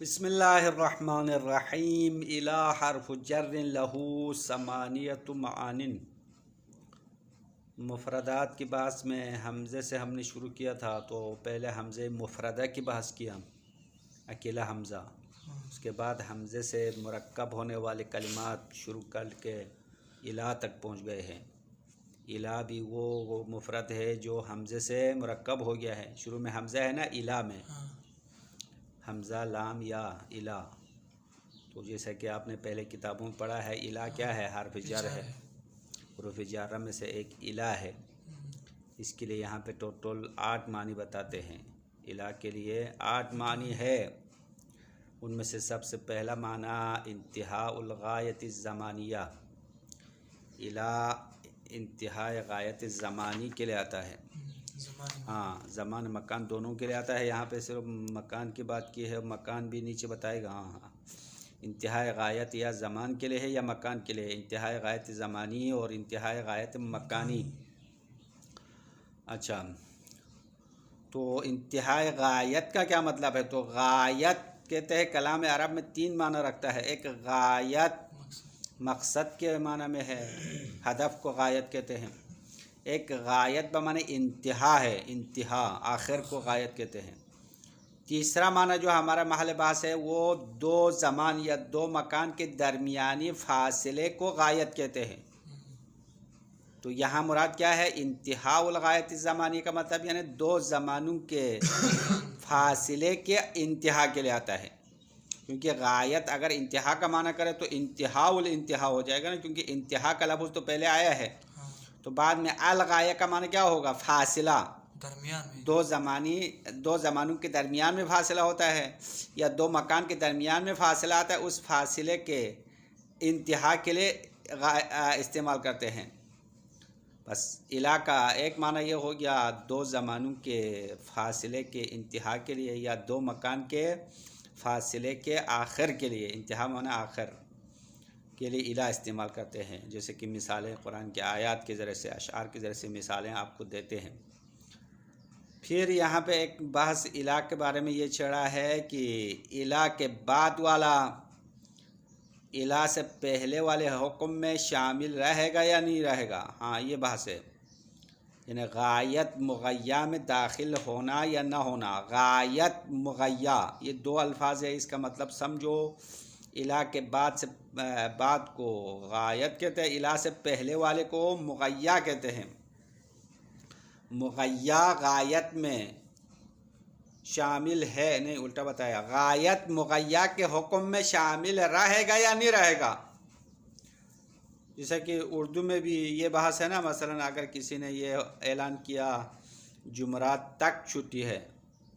بسم اللہ الرحمن الرحیم الا حرف جر له ثمانیۃ معان۔ مفردات کی بحث میں حمزے سے ہم نے شروع کیا تھا، تو پہلے حمزے مفردہ کی بحث کیا، اکیلا حمزہ۔ اس کے بعد حمزے سے مرکب ہونے والے کلمات شروع کر کے الا تک پہنچ گئے ہیں۔ الا بھی وہ مفرد ہے جو حمزے سے مرکب ہو گیا ہے۔ شروع میں حمزہ ہے نا الا میں، حمزہ لام یا الا، تو جیسا کہ آپ نے پہلے کتابوں میں پڑھا ہے الا کیا ہے؟ حرف جر ہے، حروف جارہ میں سے ایک الا ہے۔ اس کے لیے یہاں پہ ٹوٹل 8 معنی بتاتے ہیں۔ الا کے لیے 8 معنی ہے، ان میں سے سب سے پہلا معنی انتہاء الغایت الزمانیہ۔ الا انتہاء غایت الزمانی کے لیے آتا ہے، ہاں زمان مکان دونوں کے لیے آتا ہے۔ یہاں پہ صرف مکان کی بات کی ہے، مکان بھی نیچے بتائے گا۔ ہاں انتہائی غایت یا زمان کے لیے ہے یا مکان کے لیے؟ انتہائی غایت زمانی اور انتہائی غایت مکانی۔ اچھا، تو انتہائی غایت کا کیا مطلب ہے؟ تو غایت کہتے ہیں کلام عرب میں 3 معنی رکھتا ہے۔ ایک غایت مقصد کے معنی میں ہے، ہدف کو غایت کہتے ہیں۔ ایک غایت بمعنی انتہا ہے، انتہا، آخر کو غایت کہتے ہیں۔ تیسرا معنی جو ہمارا محل بحث ہے وہ 2 زمان یا 2 مکان کے درمیانی فاصلے کو غایت کہتے ہیں۔ تو یہاں مراد کیا ہے؟ انتہاء الغایت الزمانی کا مطلب یعنی 2 زمانوں کے فاصلے کے انتہا کے لیے آتا ہے، کیونکہ غایت اگر انتہا کا معنی کرے تو انتہاء الانتہا ہو جائے گا نا، کیونکہ انتہا کا لفظ تو پہلے آیا ہے۔ تو بعد میں الغایہ کا معنی کیا ہوگا؟ فاصلہ، درمیان میں 2 زمانوں کے درمیان میں فاصلہ ہوتا ہے، یا 2 مکان کے درمیان میں فاصلہ آتا ہے، اس فاصلے کے انتہا کے لیے استعمال کرتے ہیں۔ بس الا کا ایک معنی یہ ہو گیا 2 زمانوں کے فاصلے کے انتہا کے لیے، یا 2 مکان کے فاصلے کے آخر کے لیے، انتہا معنی آخر کے لیے الا استعمال کرتے ہیں، جیسے کہ مثالیں قرآن کے آیات کے ذریعے سے، اشعار کے ذریعے سے مثالیں آپ کو دیتے ہیں۔ پھر یہاں پہ ایک بحث الا کے بارے میں یہ چھڑا ہے کہ الا کے بعد والا الا سے پہلے والے حکم میں شامل رہے گا یا نہیں رہے گا؟ ہاں یہ بحث ہے، یعنی غایت مغیّہ میں داخل ہونا یا نہ ہونا۔ غایت مغیّہ یہ 2 الفاظ ہے، اس کا مطلب سمجھو۔ الا کے بعد کو غایت کہتے ہیں، الا سے پہلے والے کو مغیّہ کہتے ہیں۔ مغیّہ غایت میں شامل ہے، نہیں الٹا بتایا، غایت مغیّہ کے حکم میں شامل رہے گا یا نہیں رہے گا؟ جیسا کہ اردو میں بھی یہ بحث ہے نا، مثلا اگر کسی نے یہ اعلان کیا جمعرات تک چھٹی ہے،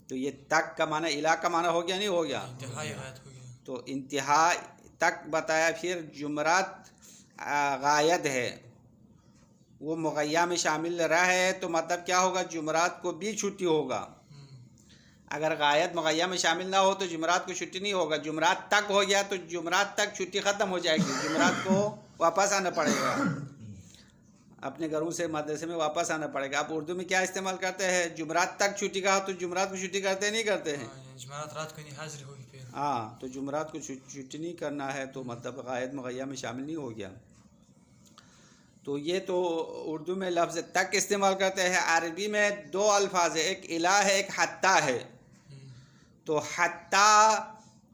تو یہ تک کا معنی الا کا معنی ہو گیا نہیں ہو گیا؟ تو انتہا تک بتایا، پھر جمعرات غایت ہے، وہ مغیّہ میں شامل رہے تو مطلب کیا ہوگا؟ جمعرات کو بھی چھٹی ہوگا۔ اگر غایت مغیّہ میں شامل نہ ہو تو جمعرات کو چھٹی نہیں ہوگا۔ جمعرات تک ہو گیا تو جمعرات تک چھٹی ختم ہو جائے گی، جمعرات کو واپس آنا پڑے گا، اپنے گھروں سے مدرسے میں واپس آنا پڑے گا۔ اب اردو میں کیا استعمال کرتے ہیں؟ جمعرات تک چھٹی کہا تو جمعرات کو چھٹی کرتے نہیں کرتے ہیں؟ جمعرات رات کو نہیں حاضر ہوگی پھر، ہاں تو جمعرات کو چھٹی نہیں کرنا ہے، تو مطلب غایت مغیّہ میں شامل نہیں ہو گیا۔ تو یہ تو اردو میں لفظ تک استعمال کرتے ہیں۔ عربی میں 2 الفاظ ہے، ایک الا ہے، ایک حتی ہے۔ تو حتی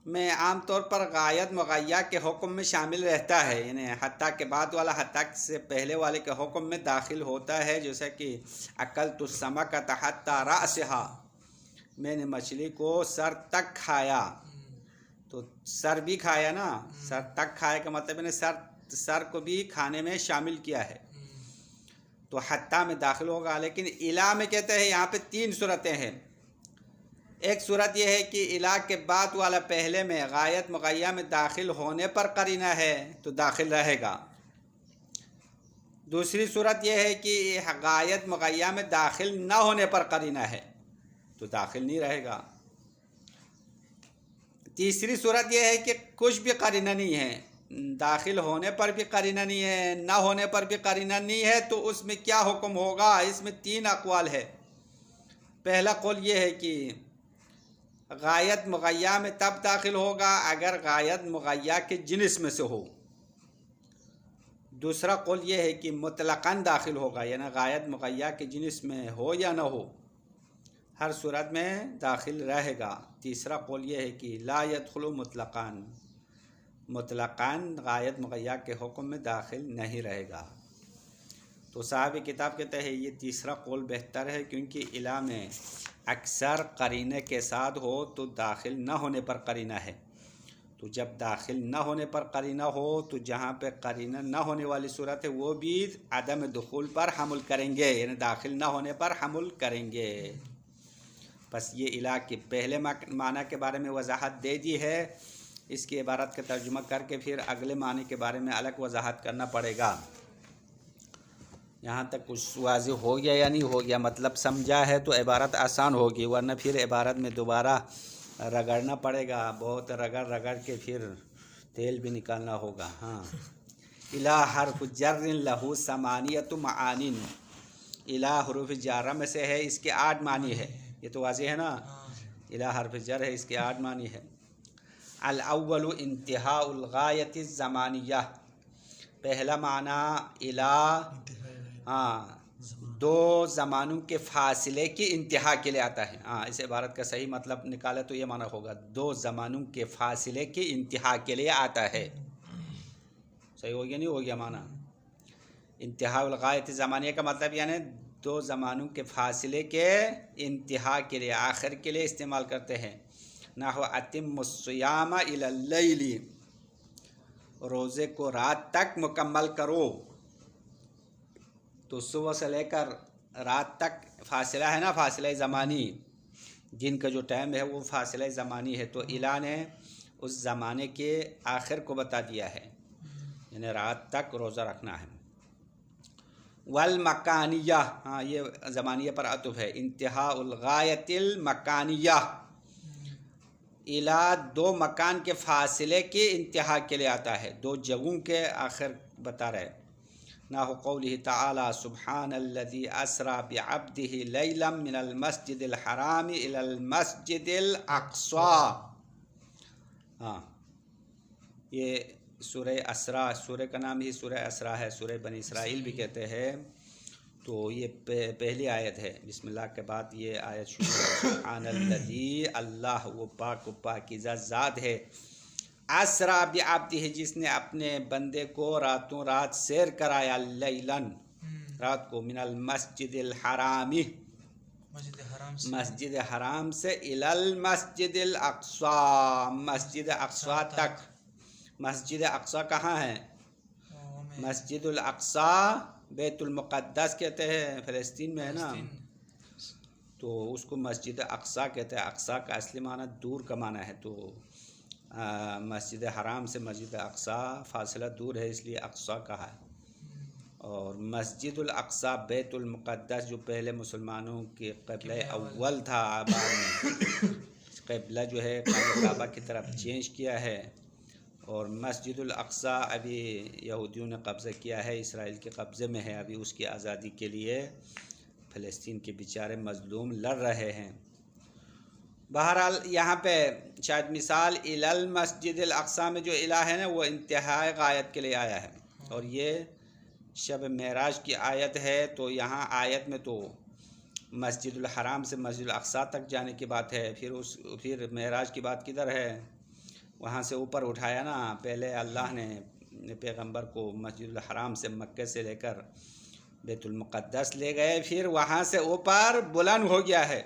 میں عام طور پر غایت مغیّہ کے حکم میں شامل رہتا ہے، یعنی حتی کے بعد والا حتی سے پہلے والے کے حکم میں داخل ہوتا ہے، جیسا کہ اکلت السمکۃ حتی رأسہا، میں نے مچھلی کو سر تک کھایا۔ تو سر بھی کھایا نا، سر تک کھایا کا مطلب ہے سر کو بھی کھانے میں شامل کیا ہے، تو حتی میں داخل ہوگا۔ لیکن الا میں کہتے ہیں یہاں پہ 3 صورتیں ہیں۔ ایک صورت یہ ہے کہ الا کے بعد والا پہلے میں غایت مغیّہ میں داخل ہونے پر قرینہ ہے تو داخل رہے گا۔ دوسری صورت یہ ہے کہ غایت مغیّہ میں داخل نہ ہونے پر قرینہ ہے تو داخل نہیں رہے گا۔ تیسری صورت یہ ہے کہ کچھ بھی قرینہ نہیں ہے، داخل ہونے پر بھی قرینہ نہیں ہے، نہ ہونے پر بھی قرینہ نہیں ہے، تو اس میں کیا حکم ہوگا؟ اس میں 3 اقوال ہے۔ پہلا قول یہ ہے کہ غایت مغیّہ میں تب داخل ہوگا اگر غایت مغیّہ کے جنس میں سے ہو۔ دوسرا قول یہ ہے کہ مطلقاً داخل ہوگا، یعنی غایت مغیّہ کے جنس میں ہو یا نہ ہو، ہر صورت میں داخل رہے گا۔ تیسرا قول یہ ہے کہ لا يدخل مطلقاً، مطلقاً غایت مغیّہ کے حکم میں داخل نہیں رہے گا۔ تو صاحب کتاب کہتے ہیں یہ تیسرا قول بہتر ہے، کیونکہ الا میں اکثر قرینے کے ساتھ ہو تو داخل نہ ہونے پر قرینہ ہے، تو جب داخل نہ ہونے پر قرینہ ہو تو جہاں پہ قرینہ نہ ہونے والی صورت ہے وہ بھی عدم دخول پر حمل کریں گے، یعنی داخل نہ ہونے پر حمل کریں گے۔ بس یہ الہ کے پہلے معنی کے بارے میں وضاحت دے دی ہے، اس کی عبارت کا ترجمہ کر کے پھر اگلے معنی کے بارے میں الگ وضاحت کرنا پڑے گا۔ یہاں تک کچھ واضح ہو گیا یا نہیں ہو گیا؟ مطلب سمجھا ہے تو عبارت آسان ہوگی، ورنہ پھر عبارت میں دوبارہ رگڑنا پڑے گا، بہت رگڑ کے پھر تیل بھی نکالنا ہوگا۔ ہاں، الہ حرف جر لہو ثمانیۃ معانی، الہ حروف جارہ میں سے ہے، اس کے 8 معنی ہے، یہ تو واضح ہے نا، الہ حرف جر ہے، اس کے 8 معنی ہے۔ الاول انتہاء الغایۃ الزمانیہ، پہلا معنی الہ دو زمانوں کے فاصلے کی انتہا کے لیے آتا ہے۔ اس عبارت کا صحیح مطلب نکالے تو یہ معنی ہوگا، دو زمانوں کے فاصلے کی انتہا کے لیے آتا ہے۔ صحیح ہو گیا نہیں ہو گیا معنی؟ انتہاء الغایۃ الزمانیہ کا مطلب یعنی دو زمانوں کے فاصلے کے انتہا کے لیے، آخر کے لیے استعمال کرتے ہیں۔ نحو اتم الصیام الی اللیل، روزے کو رات تک مکمل کرو، تو صبح سے لے کر رات تک فاصلہ ہے نا، فاصلہ زمانی، دن کا جو ٹائم ہے وہ فاصلہ زمانی ہے، تو الہ نے اس زمانے کے آخر کو بتا دیا ہے، یعنی رات تک روزہ رکھنا ہے۔ والمکانیہ، یہ زمانیہ پر عطف ہے، انتہاء الغایۃ المکانیہ، الہ دو مکان کے فاصلے کی انتہا کے لیے آتا ہے، دو جگہوں کے آخر بتا رہے۔ نحو قولہ تعالی سبحان الذی اسری بعبدہ لیلا من المسجد الحرام الی المسجد الاقصی۔ یہ سورہ اسری، سورہ کا نام ہی سورہ اسری ہے، سورہ بنی اسرائیل بھی کہتے ہیں، تو یہ پہلی آیت ہے، بسم اللہ کے بعد یہ آیت شروع ہے۔ سبحان الذی، اللہ وہ پاک و پاکیزہ ذات ہے، اسری بعبدہ، جس نے اپنے بندے کو راتوں رات سیر کرایا، لیلاً رات کو، من المسجد الحرام، مسجد حرام سے، الی المسجد الاقصی، مسجد اقصی تک۔ مسجد اقصی کہاں ہے؟ مسجد الاقصی بیت المقدس کہتے ہیں، فلسطین میں ہے نا، تو اس کو مسجد اقصی کہتے ہیں۔ اقصی کا اصلی معنی دور کا معنی ہے، تو مسجد حرام سے مسجد اقصی فاصلہ دور ہے، اس لیے اقصی کہا ہے۔ اور مسجد الاقصی بیت المقدس جو پہلے مسلمانوں کے قبلہ اول تھا، بعد میں قبلہ جو ہے کعبہ کی طرف چینج کیا ہے، اور مسجد الاقصی ابھی یہودیوں نے قبضہ کیا ہے، اسرائیل کے قبضے میں ہے، ابھی اس کی آزادی کے لیے فلسطین کے بیچارے مظلوم لڑ رہے ہیں۔ بہرحال یہاں پہ شاید مثال الی المسجد الاقصی میں جو الہ ہے نا وہ انتہائی غایت کے لیے آیا ہے، اور یہ شب معراج کی آیت ہے، تو یہاں آیت میں تو مسجد الحرام سے مسجد الاقصی تک جانے کی بات ہے، پھر معراج کی بات کدھر ہے؟ وہاں سے اوپر اٹھایا نا، پہلے اللہ نے پیغمبر کو مسجد الحرام سے مکہ سے لے کر بیت المقدس لے گئے، پھر وہاں سے اوپر بلند ہو گیا ہے۔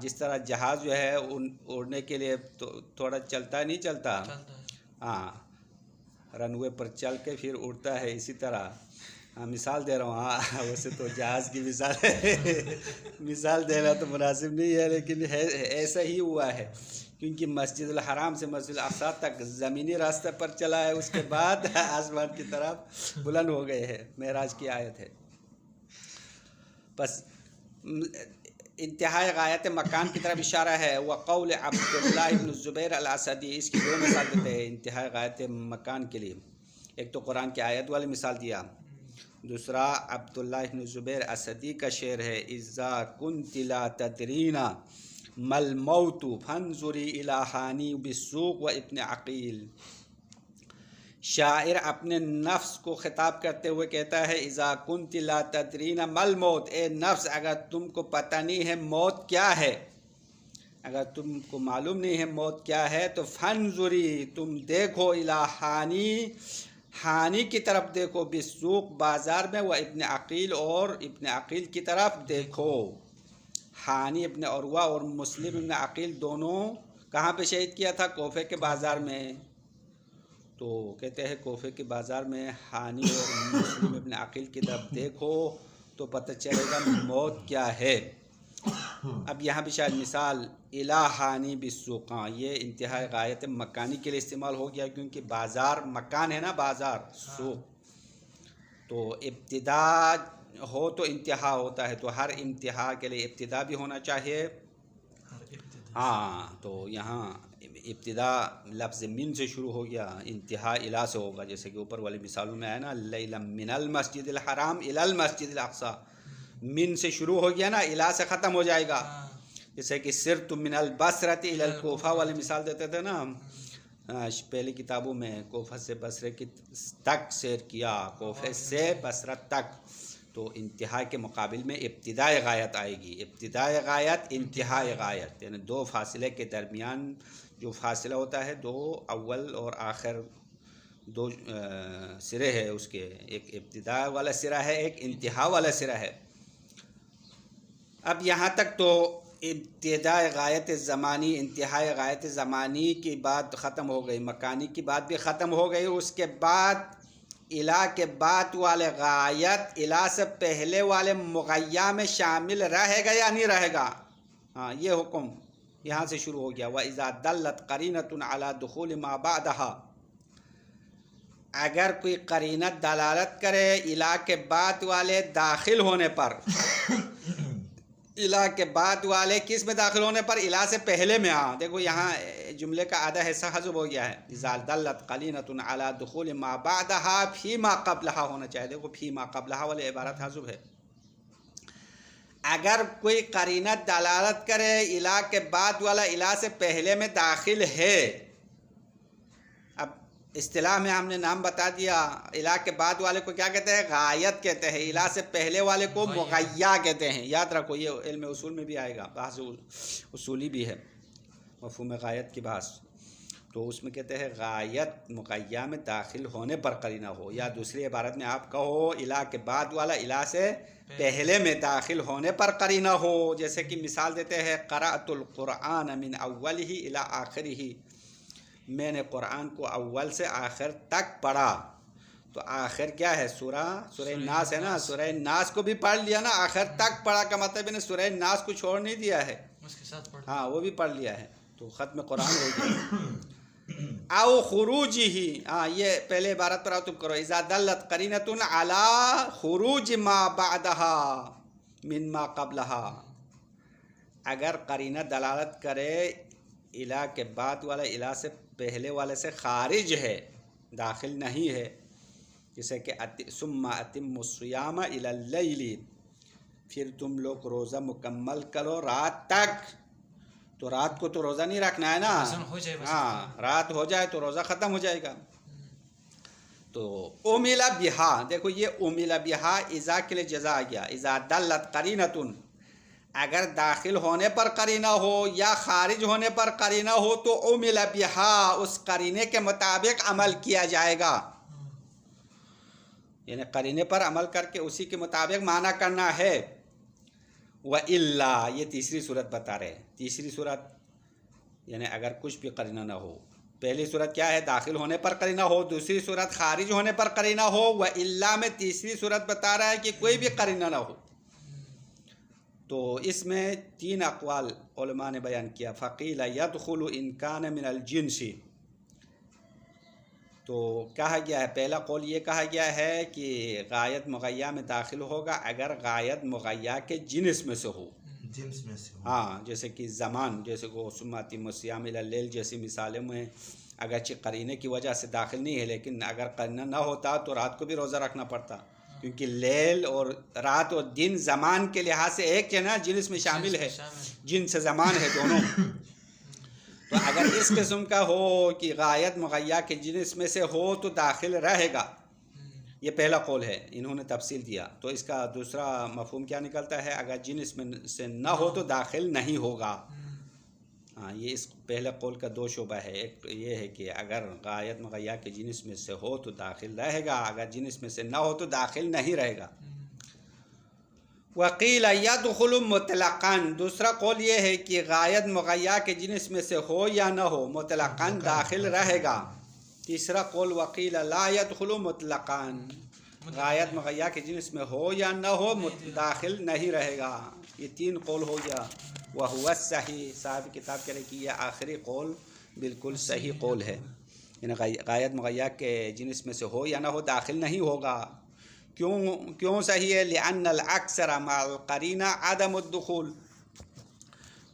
جس طرح جہاز جو ہے اڑنے کے لیے تھوڑا چلتا نہیں چلتا، رن وے پر چل کے پھر اڑتا ہے، اسی طرح مثال دے رہا ہوں، ویسے تو جہاز کی مثال ہے، مثال دینا تو مناسب نہیں ہے، لیکن ایسا ہی ہوا ہے، کیونکہ مسجد الحرام سے مسجد الاقصی تک زمینی راستہ پر چلا ہے، اس کے بعد آسمان کی طرف بلند ہو گئے ہیں، معراج کی آیت ہے۔ بس انتہائی غایت مکان کی طرف اشارہ ہے۔ وقول عبداللہ ابن الزبیر الاسدی، اس کی دو مثال دیتے ہیں انتہائی غایت مکان کے لیے، ایک تو قرآن کی آیت والی مثال دیا، دوسرا عبداللہ ابن الزبیر اسدی کا شعر ہے، اذا کنت لا تدرینا مل موت فانظری الی حانی بالسوق و ابن عقیل۔ شاعر اپنے نفس کو خطاب کرتے ہوئے کہتا ہے اذا کنت لا تدرین مل موت، اے نفس اگر تم کو پتہ نہیں ہے موت کیا ہے، اگر تم کو معلوم نہیں ہے موت کیا ہے تو فانظری تم دیکھو الی حانی، حانی کی طرف دیکھو، بالسوق بازار میں، و ابن عقیل اور ابن عقیل کی طرف دیکھو۔ حانی ابن عروہ اور مسلم ابن عقیل دونوں کہاں پہ شہید کیا تھا؟ کوفے کے بازار میں۔ تو کہتے ہیں کوفے کے بازار میں حانی اور مسلم ابن عقیل کی طرف دیکھو تو پتہ چلے گا موت کیا ہے۔ اب یہاں بھی شاید مثال الی حانی بالسوق، یہ انتہائی غایت مکانی کے لیے استعمال ہو گیا کیونکہ بازار مکان ہے نا، بازار سوق، تو ابتدا ہو تو انتہا ہوتا ہے، تو ہر انتہا کے لیے ابتدا بھی ہونا چاہیے۔ ہاں تو یہاں ابتدا لفظ من سے شروع ہو گیا، انتہا الی سے ہوگا، جیسے کہ اوپر والی مثالوں میں آیا نا لیلا من المسجد الحرام الی المسجد الاقصی، من سے شروع ہو گیا نا، الی سے ختم ہو جائے گا۔ جیسے کہ سرت من البصرۃ الی الکوفہ والی مثال دیتے تھے نا پہلی کتابوں میں، کوفہ سے بصرے کی تک سیر کیا، کوفہ سے بصرہ تک، تو انتہا کے مقابل میں ابتدائی غایت آئے گی، ابتدائی غایت انتہائی غایت، یعنی دو فاصلے کے درمیان جو فاصلہ ہوتا ہے، دو اول اور آخر دو سرے ہے اس کے، ایک ابتدا والا سرا ہے، ایک انتہا والا سرا ہے۔ اب یہاں تک تو ابتدائی غایت زمانی، انتہائی غایت زمانی کی بات ختم ہو گئی، مکانی کی بات بھی ختم ہو گئی۔ اس کے بعد الی کے بعد والے غایت الی سے پہلے والے مغیّا میں شامل رہے گا یا نہیں رہے گا؟ ہاں یہ حکم یہاں سے شروع ہو گیا۔ وَإِذَا دَلَّتْ قَرِينَةٌ عَلَى دُخُولِ مَا بَعْدَهَا، اگر کوئی قرینت دلالت کرے الی کے بعد والے داخل ہونے پر، الی کے بعد والے کس میں داخل ہونے پر؟ الی سے پہلے میں۔ دیکھو یہاں جملے کا آدھا حصہ حذف ہو گیا ہے، اذا دلت قرینۃ علی دخول ما بعدها فی ما قبلها ہونا چاہیے، دیکھو فی ما قبلها والی عبارت حذف ہے۔ اگر کوئی قرینت دلالت کرے الی کے بعد والا الی سے پہلے میں داخل ہے، اب اصطلاح میں ہم نے نام بتا دیا، الی کے بعد والے کو کیا کہتے ہیں؟ غایت کہتے ہیں، الی سے پہلے والے کو مغیّا کہتے ہیں۔ یاد رکھو یہ علم اصول میں بھی آئے گا، بحث اصولی بھی ہے مفہوم غایت کی بحث، تو اس میں کہتے ہیں غایت مغیّا میں داخل ہونے پر قرینہ ہو، یا دوسری عبارت میں آپ کہو الی کے بعد والا الی سے پہلے میں داخل ہونے پر قرینہ ہو۔ جیسے کہ مثال دیتے ہیں قرأت القرآن من اولہ الی آخرہ، میں نے قرآن کو اول سے آخر تک پڑھا، تو آخر کیا ہے؟ سورہ ناس ہے نا، سورہ ناس کو بھی پڑھ لیا نا، آخر تک پڑھا کا مطلب ہے سورہ ناس کو چھوڑ نہیں دیا ہے، اس کے ساتھ پڑھ، ہاں وہ بھی پڑھ لیا ہے، تو ختم قرآن ہو گیا۔ او خروج ہی، ہاں یہ پہلے عبارت پر آؤ تم کرو، اذا دلت قرینۃ علی خروج ما بعدها من ما قبلها، اگر قرینہ دلالت کرے الی کے بعد والا الی سے پہلے والے سے خارج ہے، داخل نہیں ہے، جیسے کہ ثم اتموا الصیام الی اللیل، پھر تم لوگ روزہ مکمل کرو رات تک، تو رات کو تو روزہ نہیں رکھنا ہے نا، ہاں رات ہو جائے تو روزہ ختم ہو جائے گا۔ تو اُمِلَ بِہَا، دیکھو یہ اُمِلَ بِہَا اذا کے لیے جزا آ گیا، اذا دلت قرینۃ، اگر داخل ہونے پر قرینہ ہو یا خارج ہونے پر قرینہ ہو تو اُمِلَ بِہَا، اس قرینے کے مطابق عمل کیا جائے گا، یعنی قرینے پر عمل کر کے اسی کے مطابق معنی کرنا ہے۔ وَإِلَّا، یہ تیسری صورت بتا رہے ہیں، تیسری صورت یعنی اگر کچھ بھی قرینہ نہ ہو، پہلی صورت کیا ہے؟ داخل ہونے پر قرینہ ہو، دوسری صورت خارج ہونے پر قرینہ ہو، وَإِلَّا میں تیسری صورت بتا رہا ہے کہ کوئی بھی قرینہ نہ ہو۔ تو اس میں تین اقوال علماء نے بیان کیا، فقیل یدخل ان کان من الجنس، تو کہا گیا ہے پہلا قول یہ کہا گیا ہے کہ غایت مغیّا میں داخل ہوگا اگر غایت مغیّا کے جنس میں سے ہو، جنس میں سے ہو، ہاں جیسے کہ زمان، جیسے کہ ثم اتموا الصیام الی اللیل جیسی مثالیں میں اگرچہ قرینے کی وجہ سے داخل نہیں ہے، لیکن اگر قرینہ نہ ہوتا تو رات کو بھی روزہ رکھنا پڑتا، کیونکہ لیل اور رات اور دن زمان کے لحاظ سے ایک ہے نا، جنس میں شامل ہے، جنس زمان ہے دونوں۔ تو اگر اس قسم کا ہو کہ غایت مغیّا کے جنس میں سے ہو تو داخل رہے گا، یہ پہلا قول ہے، انہوں نے تفصیل دیا۔ تو اس کا دوسرا مفہوم کیا نکلتا ہے؟ اگر جنس میں سے نہ ہو تو داخل نہیں ہوگا۔ ہاں، یہ اس پہلے قول کا دو شعبہ ہے، ایک یہ ہے کہ اگر غایت مغیّا کے جنس میں سے ہو تو داخل رہے گا، اگر جنس میں سے نہ ہو تو داخل نہیں رہے گا۔ وقیل یدخل مطلقاً، دوسرا قول یہ ہے کہ غایت مغیّا کے جنس میں سے ہو یا نہ ہو مطلقاً داخل رہے گا۔ تیسرا قول وقیل لا یدخل مطلقاً، غایت مغیّا کے جنس میں ہو یا نہ ہو داخل نہیں رہے گا۔ یہ تین قول ہو گیا۔ وہو الصحیح، صاحب کتاب کہہ رہے کہ یہ آخری قول بالکل صحیح قول ہے، یعنی غایت مغیّا کے جنس میں سے ہو یا نہ ہو داخل نہیں ہوگا۔ کیوں صحیح ہے؟ لأن الاکثر مع القرینہ عدم الدخول،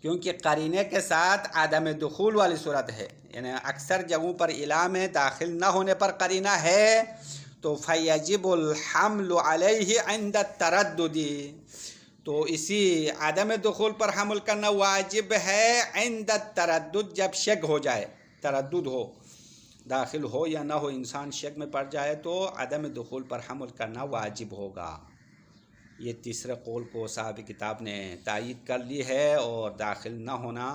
کیونکہ قرینے کے ساتھ عدم دخول والی صورت ہے، یعنی اکثر جگہوں پر الا میں داخل نہ ہونے پر قرینہ ہے تو فیجب الحمل علیہ عند التردد، تو اسی عدم دخول پر حمل کرنا واجب ہے عند التردد، جب شک ہو جائے، تردد ہو، داخل ہو یا نہ ہو، انسان شک میں پڑ جائے تو عدم دخول پر حمل کرنا واجب ہوگا۔ یہ تیسرے قول کو صاحب کتاب نے تائید کر لی ہے اور داخل نہ ہونا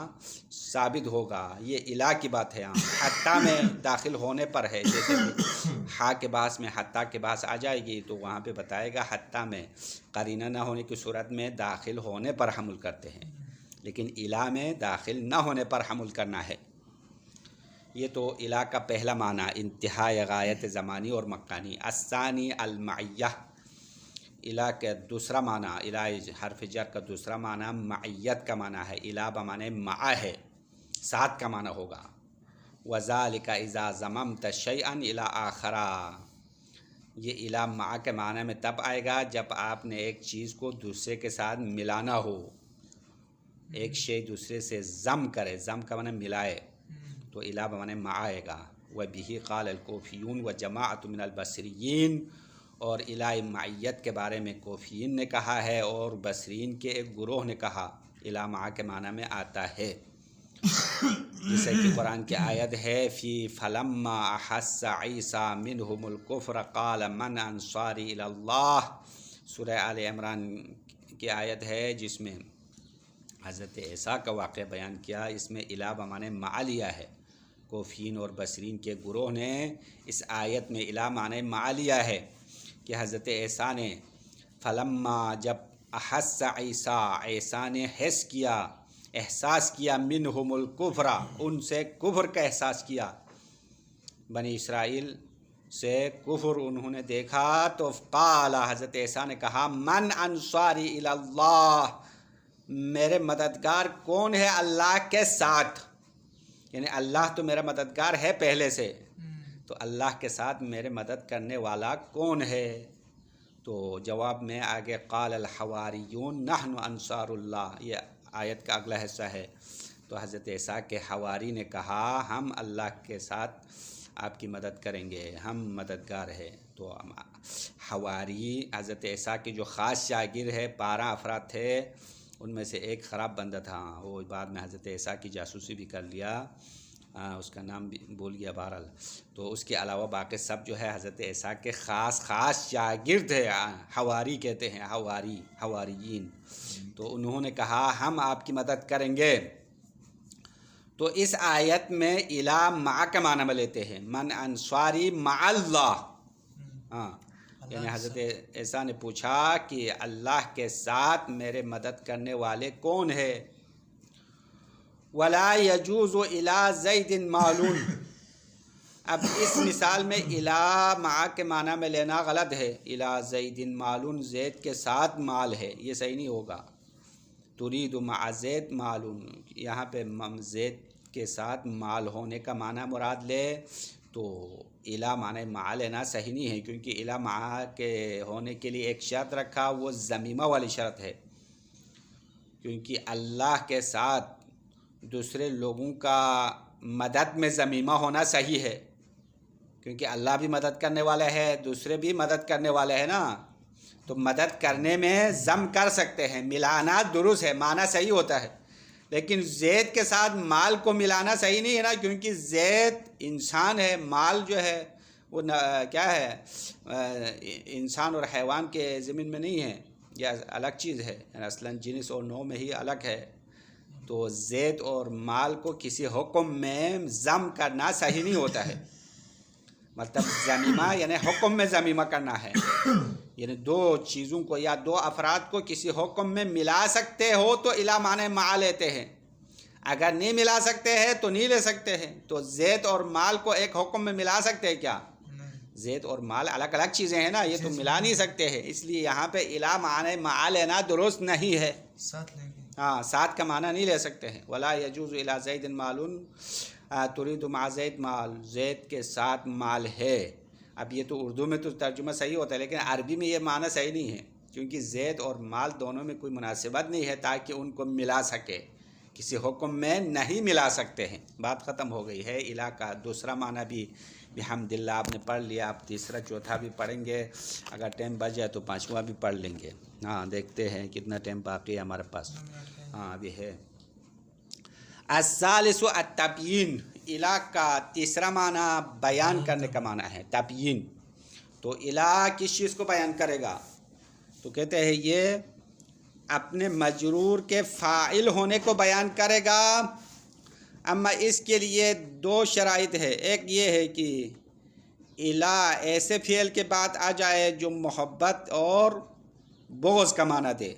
ثابت ہوگا۔ یہ الہ کی بات ہے، حتیٰ میں داخل ہونے پر ہے، جیسے کہ ہا کے باعث میں حتیٰ کے باعث آ جائے گی تو وہاں پہ بتائے گا حتیٰ میں قرینہ نہ ہونے کی صورت میں داخل ہونے پر حمل کرتے ہیں، لیکن الہ میں داخل نہ ہونے پر حمل کرنا ہے۔ یہ تو الہ کا پہلا معنی انتہائی غایت زمانی اور مکانی۔ الثانی المعیہ، الہ کا دوسرا معنی، الہ حرف جر کا دوسرا معنی معیت کا معنی ہے، الہ بمعنی مع ہے، ساتھ کا معنی ہوگا۔ وذالک اذا ضممت شیئا الی آخر، یہ الہ مع کے معنی میں تب آئے گا جب آپ نے ایک چیز کو دوسرے کے ساتھ ملانا ہو، ایک شے دوسرے سے ضم کرے، ضم کا معنی ملائے، تو الہ بمعنی مع آئے گا۔ وبہ قال الکوفیون وجماعۃ من البصریین، اور الہ معیت کے بارے میں کوفیین نے کہا ہے اور بصرین کے ایک گروہ نے کہا الہ مع کے معنی میں آتا ہے، جیسے کہ قرآن کی آیت ہے فی فلما احس عیسیٰ منہم الکفر قال من انصاری الی اللہ، سورہ آل عمران کی آیت ہے جس میں حضرت عیسیٰ کا واقعہ بیان کیا، اس میں الہ بمعنی مع لیا ہے۔ کوفین اور بصرین کے گروہ نے اس آیت میں الہ معنی مع لیا ہے کہ حضرت عیسیٰ نے فلما، جب احس عیسیٰ، عیسیٰ نے حس کیا، احساس کیا، منہم الکفر، ان سے کفر کا احساس کیا، بنی اسرائیل سے کفر انہوں نے دیکھا، تو قال، حضرت عیسیٰ نے کہا من انصاری الی اللہ، میرے مددگار کون ہے اللہ کے ساتھ، یعنی اللہ تو میرا مددگار ہے پہلے سے، تو اللہ کے ساتھ میرے مدد کرنے والا کون ہے؟ تو جواب میں آگے قال الحواریون نحن انصار اللہ، یہ آیت کا اگلا حصہ ہے۔ تو حضرت عیسیٰ کے حواری نے کہا ہم اللہ کے ساتھ آپ کی مدد کریں گے، ہم مددگار ہیں۔ تو حواری حضرت عیسیٰ کی جو خاص شاگرد ہے، 12 افراد تھے، ان میں سے ایک خراب بندہ تھا، وہ بعد میں حضرت عیسیٰ کی جاسوسی بھی کر لیا، اس کا نام بھی بھول گیا بہرحال۔ تو اس کے علاوہ باقی سب جو ہے حضرت عیسیٰ کے خاص شاگرد ہے، حواری کہتے ہیں، حواریین۔ تو انہوں نے کہا ہم آپ کی مدد کریں گے۔ تو اس آیت میں الہ مع کا معنی میں لیتے ہیں، من انصاری مع اللہ، یعنی حضرت عیسیٰ نے پوچھا کہ اللہ کے ساتھ میرے مدد کرنے والے کون ہے؟ ولا يجوز الى زید مالون، اب اس مثال میں الہ مع کے معنی میں لینا غلط ہے، الى زید مالون، زید کے ساتھ مال ہے، یہ صحیح نہیں ہوگا۔ ترید مع زید مالون، یہاں پہ زید کے ساتھ مال ہونے کا معنی مراد لے تو الہ معنی مع لینا صحیح نہیں ہے، کیونکہ الہ مع کے ہونے کے لیے ایک شرط رکھا، وہ ضمیمہ والی شرط ہے، کیونکہ اللہ کے ساتھ دوسرے لوگوں کا مدد میں ضمیمہ ہونا صحیح ہے، کیونکہ اللہ بھی مدد کرنے والا ہے، دوسرے بھی مدد کرنے والے ہیں نا، تو مدد کرنے میں ضم کر سکتے ہیں، ملانا درست ہے، معنی صحیح ہوتا ہے، لیکن زید کے ساتھ مال کو ملانا صحیح نہیں ہے نا، کیونکہ زید انسان ہے، مال جو ہے وہ کیا ہے، انسان اور حیوان کے ضمن میں نہیں ہے، یہ الگ چیز ہے، یعنی اصلاً جنس اور نوع میں ہی الگ ہے۔ تو زید اور مال کو کسی حکم میں ضم کرنا صحیح نہیں ہوتا ہے، مطلب ضمیمہ یعنی حکم میں ضمیمہ کرنا ہے، یعنی دو چیزوں کو یا دو افراد کو کسی حکم میں ملا سکتے ہو تو الا معنی مع لیتے ہیں، اگر نہیں ملا سکتے ہیں تو نہیں لے سکتے ہیں۔ تو زید اور مال کو ایک حکم میں ملا سکتے ہیں کیا؟ زید اور مال الگ الگ چیزیں ہیں نا، یہ تو ملا نہیں سکتے ہیں، اس لیے یہاں پہ الا معنی مع لینا درست نہیں ہے، ساتھ لیں گے، ہاں ساتھ کا معنی نہیں لے سکتے ہیں۔ ولا یجوز الی زید مال ترید مع زید مال، زید کے ساتھ مال ہے۔ اب یہ تو اردو میں تو ترجمہ صحیح ہوتا ہے، لیکن عربی میں یہ معنی صحیح نہیں ہے، کیونکہ زید اور مال دونوں میں کوئی مناسبت نہیں ہے تاکہ ان کو ملا سکے، کسی حکم میں نہیں ملا سکتے ہیں۔ بات ختم ہو گئی ہے۔ الہ کا دوسرا معنی بھی بحمد اللہ آپ نے پڑھ لیا، آپ تیسرا چوتھا بھی پڑھیں گے، اگر ٹائم بچ جائے تو پانچواں بھی پڑھ لیں گے۔ ہاں دیکھتے ہیں کتنا ٹائم باقی ہے ہمارے پاس، ہاں ابھی ہے۔ الثالث التبیین، الہ کا تیسرا معنی بیان کرنے کا معنی ہے، تبیین۔ تو الہ کس چیز کو بیان کرے گا؟ تو کہتے ہیں یہ اپنے مجرور کے فاعل ہونے کو بیان کرے گا، اما اس کے لیے دو شرائط ہے، ایک یہ ہے کہ الہ ایسے فعل کے بعد آ جائے جو محبت اور بغض کا معنی دے،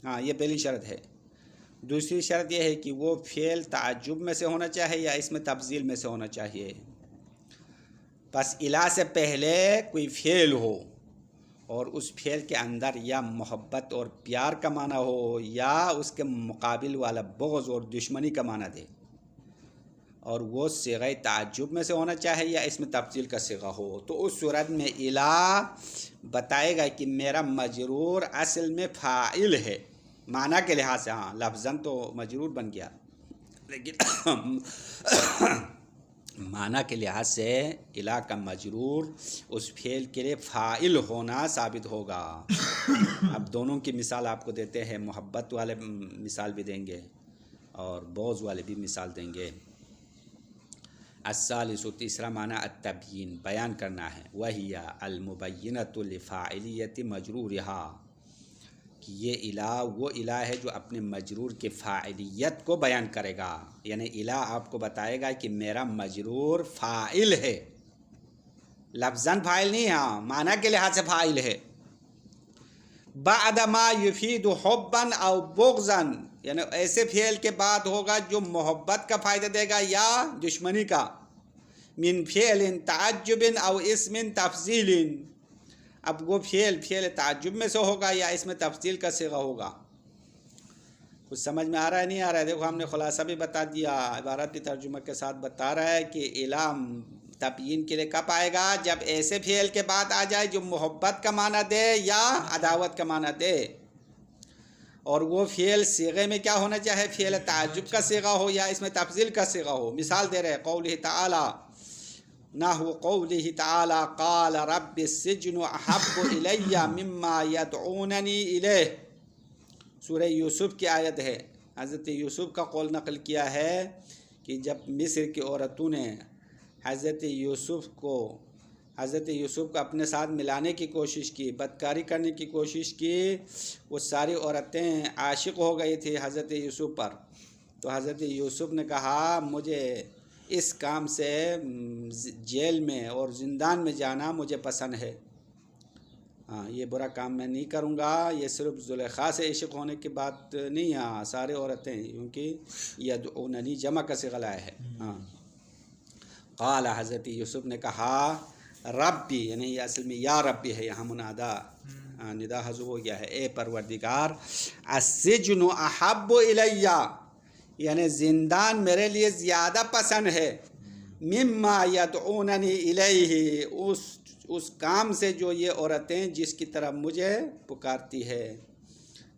ہاں یہ پہلی شرط ہے۔ دوسری شرط یہ ہے کہ وہ فعل تعجب میں سے ہونا چاہیے یا اس میں تفضیل میں سے ہونا چاہیے، بس الہ سے پہلے کوئی فعل ہو اور اس فعل کے اندر یا محبت اور پیار کا معنی ہو یا اس کے مقابل والا بغض اور دشمنی کا معنی دے، اور وہ صیغہ تعجب میں سے ہونا چاہے یا اس میں تفضیل کا صیغہ ہو، تو اس صورت میں الہ بتائے گا کہ میرا مجرور اصل میں فاعل ہے، معنی کے لحاظ سے، ہاں لفظاً تو مجرور بن گیا لیکن معنی کے لحاظ سے الہ کا مجرور اس فعل کے لیے فاعل ہونا ثابت ہوگا۔ اب دونوں کی مثال آپ کو دیتے ہیں، محبت والے مثال بھی دیں گے اور بغض والے بھی مثال دیں گے۔ الثالث، تیسرا معنی التبیین، بیان کرنا ہے، وہی المبینۃ لفاعلیت مجرورہا، کہ یہ الہ وہ الہ ہے جو اپنے مجرور کے فاعلیت کو بیان کرے گا، یعنی الہ آپ کو بتائے گا کہ میرا مجرور فاعل ہے، لفظاً فاعل نہیں، ہاں معنی کے لحاظ سے فاعل ہے۔ بعد ما یفید حبا او بغضا، یعنی ایسے فعل کے بعد ہوگا جو محبت کا فائدہ دے گا یا دشمنی کا، من فعل تعجب او اسم تفضیل، اب وہ فعل تعجب میں سے ہوگا یا اس میں تفضیل کا صیغہ ہوگا۔ کچھ سمجھ میں آ رہا ہے نہیں آ رہا ہے؟ دیکھو ہم نے خلاصہ بھی بتا دیا، عبارت کی ترجمہ کے ساتھ بتا رہا ہے کہ الہ تبیین کے لیے کب آئے گا؟ جب ایسے فعل کے بعد آ جائے جو محبت کا معنی دے یا عداوت کا معنی دے، اور وہ فعل صیغے میں کیا ہونا چاہے، فعل تعجب کا صیغہ ہو یا اس میں تفضیل کا صیغہ ہو۔ مثال دے رہے قولہ تعالی، نحو قولہ تعالی قال رب السجن احب الی مما یدعوننی الیہ، سورہ یوسف کی آیت ہے۔ حضرت یوسف کا قول نقل کیا ہے کہ جب مصر کی عورتوں نے حضرت یوسف کو اپنے ساتھ ملانے کی کوشش کی، بدکاری کرنے کی کوشش کی، وہ ساری عورتیں عاشق ہو گئی تھی حضرت یوسف پر، تو حضرت یوسف نے کہا مجھے اس کام سے جیل میں اور زندان میں جانا مجھے پسند ہے، ہاں یہ برا کام میں نہیں کروں گا۔ یہ صرف زلیخا سے عشق ہونے کی بات نہیں، ہاں سارے عورتیں، کیونکہ یدعوننی جمع کا صیغہ لایا ہے۔ ہاں قال، حضرت یوسف نے کہا ربی، یعنی یہ اصل میں یا ربی ہے، یہاں منادا ندا حذف ہو گیا ہے، اے پروردگار، السجن احب الی، یعنی زندان میرے لیے زیادہ پسند ہے، مما یدعوننی الیہ، اس کام سے جو یہ عورتیں جس کی طرف مجھے پکارتی ہے،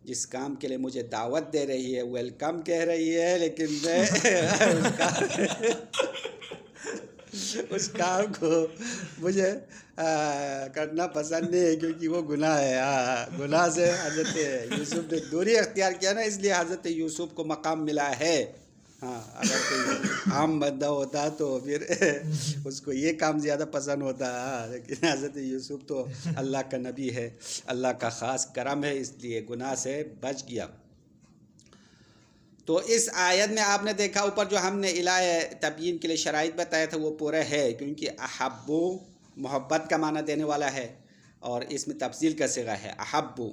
جس کام کے لیے مجھے دعوت دے رہی ہے، ویلکم کہہ رہی ہے، لیکن میں اس کام کو مجھے کرنا پسند نہیں ہے کیونکہ وہ گناہ ہے. گناہ سے حضرت یوسف نے دوری اختیار کیا نا, اس لیے حضرت یوسف کو مقام ملا ہے. ہاں اگر کوئی عام بندہ ہوتا تو پھر اس کو یہ کام زیادہ پسند ہوتا, لیکن حضرت یوسف تو اللہ کا نبی ہے, اللہ کا خاص کرم ہے, اس لیے گناہ سے بچ گیا. تو اس آیت میں آپ نے دیکھا اوپر جو ہم نے الہ تبیین کے لیے شرائط بتایا تھا وہ پورا ہے, کیونکہ احبو محبت کا معنی دینے والا ہے اور اس میں تفضیل کا صیغہ ہے احبو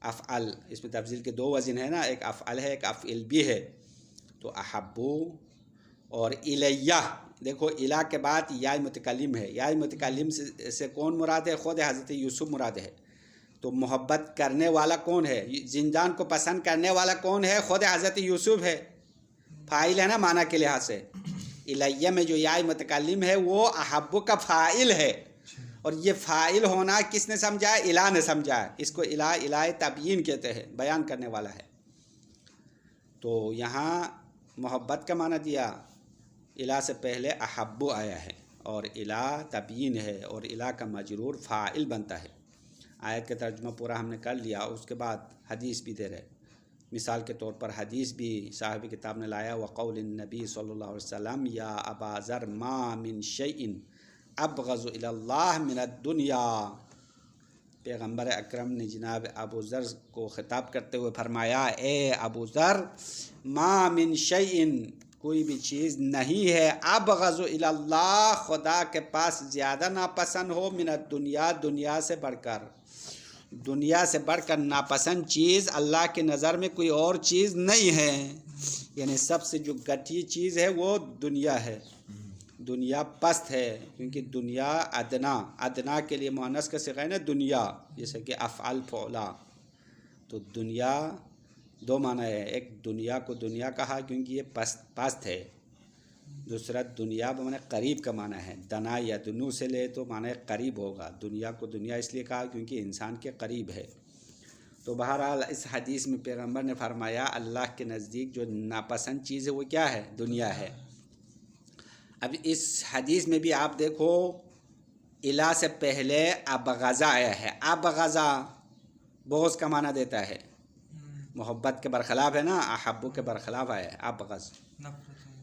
افعل. اس میں تفضیل کے دو وزن ہیں نا, ایک افعل ہے ایک افعل بھی ہے. تو احبو اور الیہ, دیکھو الہ کے بعد یا متکلم ہے, یا متکلم سے کون مراد ہے؟ خود حضرت یوسف مراد ہے. تو محبت کرنے والا کون ہے؟ زندان کو پسند کرنے والا کون ہے؟ خود حضرت یوسف ہے. فاعل ہے نا معنی کے لحاظ سے. الیہ میں جو یا متکلم ہے وہ احبو کا فاعل ہے, اور یہ فاعل ہونا کس نے سمجھا ہے؟ الہ نے سمجھا ہے. اس کو الہ تبیین کہتے ہیں, بیان کرنے والا ہے. تو یہاں محبت کا معنی دیا, الہ سے پہلے احبو آیا ہے اور الہ تبیین ہے, اور الہ کا مجرور فاعل بنتا ہے. آیت کا ترجمہ پورا ہم نے کر لیا. اس کے بعد حدیث بھی دے رہے. مثال کے طور پر حدیث بھی صاحب کتاب نے لایا, وقول النبی صلی اللہ علیہ وسلم یا ابا ذر ما من شیء ابغض الی اللہ من الدنیا. پیغمبر اکرم نے جناب ابو ذر کو خطاب کرتے ہوئے فرمایا, اے ابو ذر, ما من شیء, کوئی بھی چیز نہیں ہے, ابغض الی اللہ, خدا کے پاس زیادہ ناپسند ہو, من الدنیا, دنیا سے بڑھ کر. دنیا سے بڑھ کر ناپسند چیز اللہ کی نظر میں کوئی اور چیز نہیں ہے. یعنی سب سے جو گھٹی چیز ہے وہ دنیا ہے. دنیا پست ہے, کیونکہ دنیا ادنا کے لیے مؤنث کا صیغہ ہے نا دنیا, جیسے کہ افعل فعلا. تو دنیا دو معنی ہے, ایک دنیا کو دنیا کہا کیونکہ یہ پست ہے, دوسرا دنیا بمعنی قریب کا معنی ہے. دنا یا دنو سے لے تو معنی قریب ہوگا. دنیا کو دنیا اس لیے کہا کیونکہ انسان کے قریب ہے. تو بہرحال اس حدیث میں پیغمبر نے فرمایا اللہ کے نزدیک جو ناپسند چیز ہے وہ کیا ہے؟ دنیا ہے. اب اس حدیث میں بھی آپ دیکھو الہ سے پہلے ابغضا آیا ہے. ابغضا بغض کا معنی دیتا ہے, محبت کے برخلاف ہے نا, احبو کے برخلاف آیا ہے ابغض.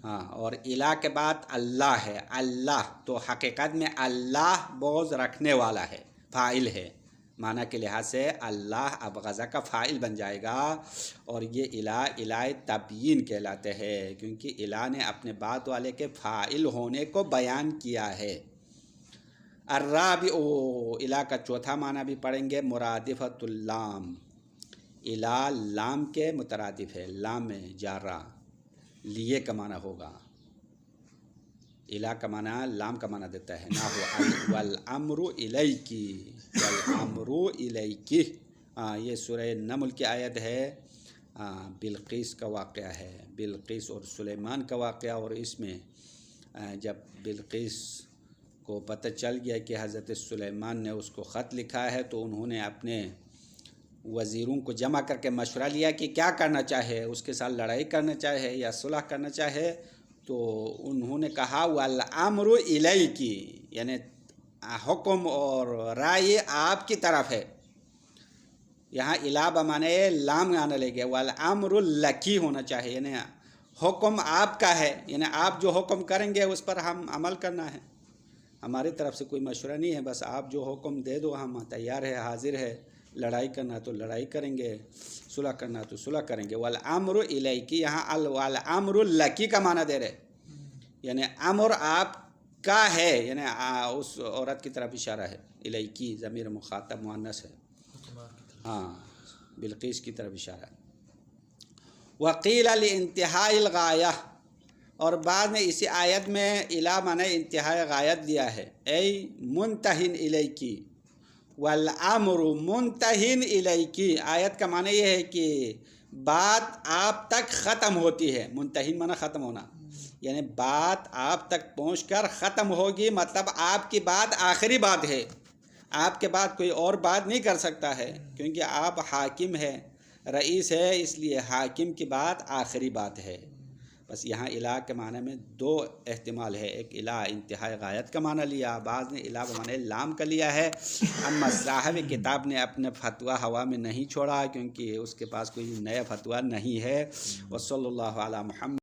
ہاں, اور الہ کے بعد اللہ ہے. اللہ تو حقیقت میں اللہ بغض رکھنے والا ہے, فاعل ہے. معنی کے لحاظ سے اللہ ابغضا کا فاعل بن جائے گا, اور یہ الہ تبیین کہلاتے ہیں, کیونکہ الہ نے اپنے بات والے کے فاعل ہونے کو بیان کیا ہے. الرابع, الہ کا چوتھا معنی بھی پڑھیں گے, مرادفۃ اللام. الہ لام کے مترادف ہے, لام میں جارہ لیے کا معنی ہوگا. الہ کا معنی لام کا معنی دیتا ہے. نہ ہو والامر الیکی, والامر الیکی. یہ سورہ نمل کی آیت ہے, بلقیس کا واقعہ ہے. بلقیس اور سلیمان کا واقعہ. اور اس میں جب بلقیس کو پتہ چل گیا کہ حضرت سلیمان نے اس کو خط لکھا ہے, تو انہوں نے اپنے وزیروں کو جمع کر کے مشورہ لیا کہ کیا کرنا چاہے, اس کے ساتھ لڑائی کرنا چاہے یا صلح کرنا چاہے. تو انہوں نے کہا والامر الیکی, یعنی حکم اور رائے آپ کی طرف ہے. یہاں الہ بمانے لام آنے لگے, والامر لکی ہونا چاہیے, یعنی حکم آپ کا ہے, یعنی آپ جو حکم کریں گے اس پر ہم عمل کرنا ہے. ہماری طرف سے کوئی مشورہ نہیں ہے, بس آپ جو حکم دے دو ہم تیار ہے, حاضر ہے. لڑائی کرنا تو لڑائی کریں گے, صلح کرنا تو صلح کریں گے. والامر الیکی, یہاں والامر لکی کا معنی دے رہے, یعنی امر آپ کا ہے, یعنی اس عورت کی طرف اشارہ ہے. الیکی ضمیر مخاطب مؤنث ہے, ہاں, بلقیس کی طرف اشارہ ہے. وقیل لانتہاء الغایہ, اور بعد میں اسی آیت میں الہ معنی انتہائی غایت دیا ہے. ای منتہن الیکی والامر منتہن الیکی. آیت کا معنی یہ ہے کہ بات آپ تک ختم ہوتی ہے. منتہن معنی ختم ہونا, یعنی بات آپ تک پہنچ کر ختم ہوگی, مطلب آپ کی بات آخری بات ہے. آپ کے بعد کوئی اور بات نہیں کر سکتا ہے, کیونکہ آپ حاکم ہے, رئیس ہے, اس لیے حاکم کی بات آخری بات ہے. بس یہاں الہ کے معنی میں دو احتمال ہے، ایک الہ انتہائی غایت کا معنی لیا، بعض نے الہ بمعنی لام کا لیا ہے۔ اما صاحب کتاب نے اپنے فتویٰ ہوا میں نہیں چھوڑا کیونکہ اس کے پاس کوئی نیا فتویٰ نہیں ہے۔ وصلی اللہ علی محمد